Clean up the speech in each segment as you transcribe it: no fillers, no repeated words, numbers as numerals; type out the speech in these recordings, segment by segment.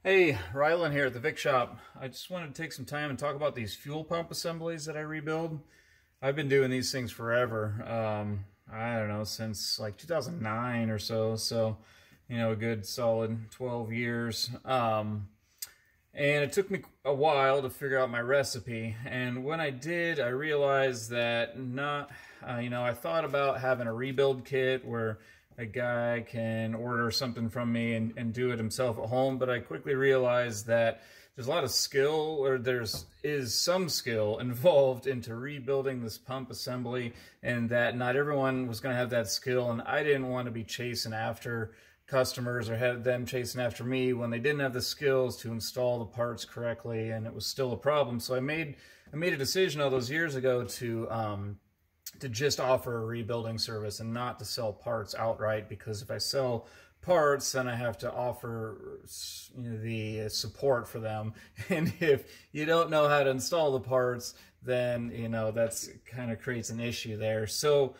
Hey, Rylan here at the Vic Shop. I just wanted to take some time and talk about these fuel pump assemblies that I rebuild. I've been doing these things forever. I don't know, since like 2009 or so. So, a good solid 12 years. And it took me a while to figure out my recipe. And when I did, I realized that I thought about having a rebuild kit where a guy can order something from me and do it himself at home, but I quickly realized that there's a lot of skill, or is some skill involved into rebuilding this pump assembly, and that not everyone was going to have that skill, and I didn't want to be chasing after customers or have them chasing after me when they didn't have the skills to install the parts correctly, and it was still a problem. So I made a decision all those years ago to just offer a rebuilding service and not to sell parts outright, because if I sell parts, then I have to offer the support for them. And if you don't know how to install the parts, then that's kind of creates an issue there. So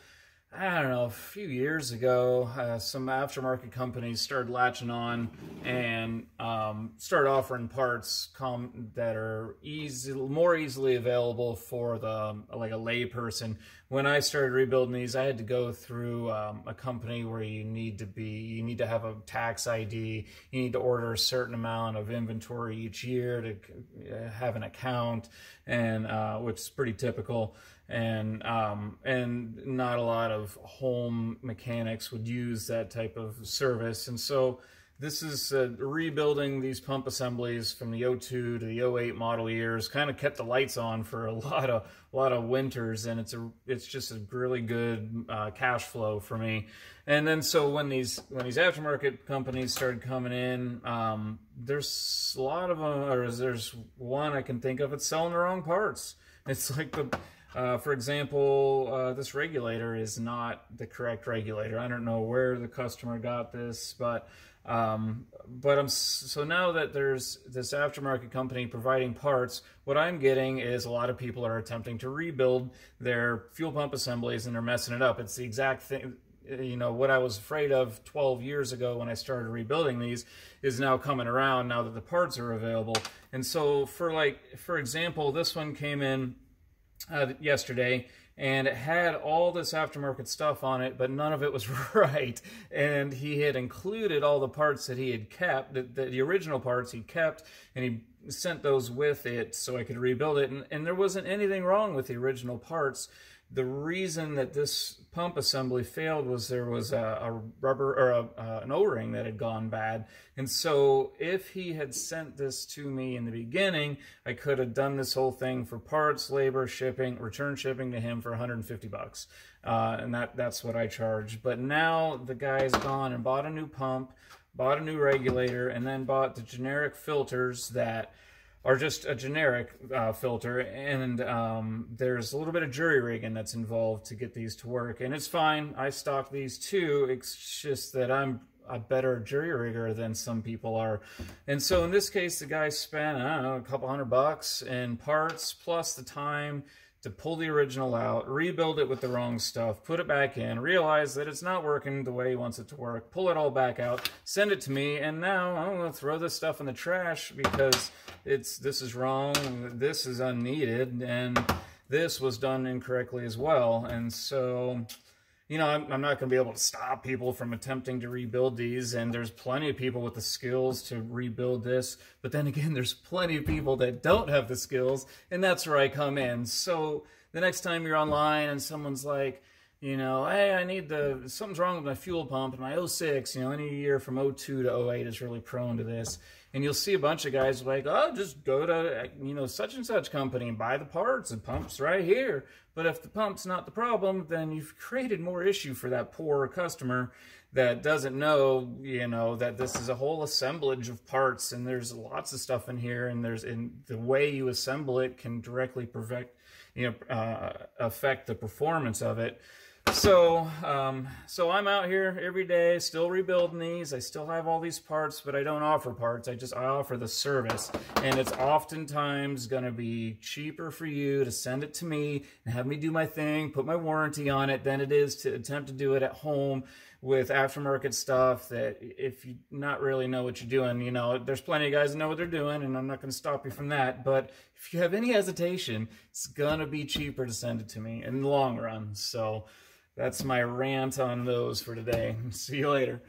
I don't know, a few years ago, some aftermarket companies started latching on and started offering parts that are more easily available for like a lay person. When I started rebuilding these, I had to go through a company where you need to have a tax ID, you need to order a certain amount of inventory each year to have an account, and which is pretty typical. And not a lot of home mechanics would use that type of service. And so this is rebuilding these pump assemblies from the '02 to the '08 model years. Kind of kept the lights on for a lot of winters, and it's just a really good cash flow for me. And then so when these aftermarket companies started coming in, there's a lot of them, or there's one I can think of. It's selling the wrong parts. It's like for example, this regulator is not the correct regulator. I don't know where the customer got this, but so now that there's this aftermarket company providing parts, what I'm getting is a lot of people are attempting to rebuild their fuel pump assemblies, and they're messing it up. It's the exact thing. What I was afraid of 12 years ago when I started rebuilding these is now coming around now that the parts are available. And so for example, this one came in yesterday, and it had all this aftermarket stuff on it, but none of it was right. And he had included all the parts that he had kept, the original parts he kept, and he sent those with it so I could rebuild it. And there wasn't anything wrong with the original parts. The reason that this pump assembly failed was there was a rubber or an O-ring that had gone bad. And so if he had sent this to me in the beginning, I could have done this whole thing for parts, labor, shipping, return shipping to him for 150 bucks. And that's what I charge. But now the guy's gone and bought a new pump, bought a new regulator, and then bought the generic filters that are just a generic filter, and there's a little bit of jury rigging that's involved to get these to work, and it's fine. I stock these too. It's just that I'm a better jury rigger than some people are. And so in this case, the guy spent, I don't know, a couple $100 in parts, plus the time to pull the original out, rebuild it with the wrong stuff, put it back in, realize that it's not working the way he wants it to work, pull it all back out, send it to me, and now I'm going to throw this stuff in the trash because this is wrong, this is unneeded, and this was done incorrectly as well. And so I'm not going to be able to stop people from attempting to rebuild these, and there's plenty of people with the skills to rebuild this, but then again, there's plenty of people that don't have the skills, and that's where I come in. So the next time you're online and someone's like, hey, something's wrong with my fuel pump in my '06, any year from '02 to '08 is really prone to this. And you'll see a bunch of guys like, oh, just go to, such and such company and buy the parts. The pump's right here. But if the pump's not the problem, then you've created more issue for that poor customer that doesn't know, that this is a whole assemblage of parts, and there's lots of stuff in here, and the way you assemble it can directly affect the performance of it. So I'm out here every day still rebuilding these. I still have all these parts, but I don't offer parts. I offer the service, and it's oftentimes going to be cheaper for you to send it to me and have me do my thing, put my warranty on it, than it is to attempt to do it at home with aftermarket stuff that if you not really know what you're doing, you know, there's plenty of guys that know what they're doing, and I'm not going to stop you from that. But if you have any hesitation, it's going to be cheaper to send it to me in the long run. So that's my rant on those for today. See you later.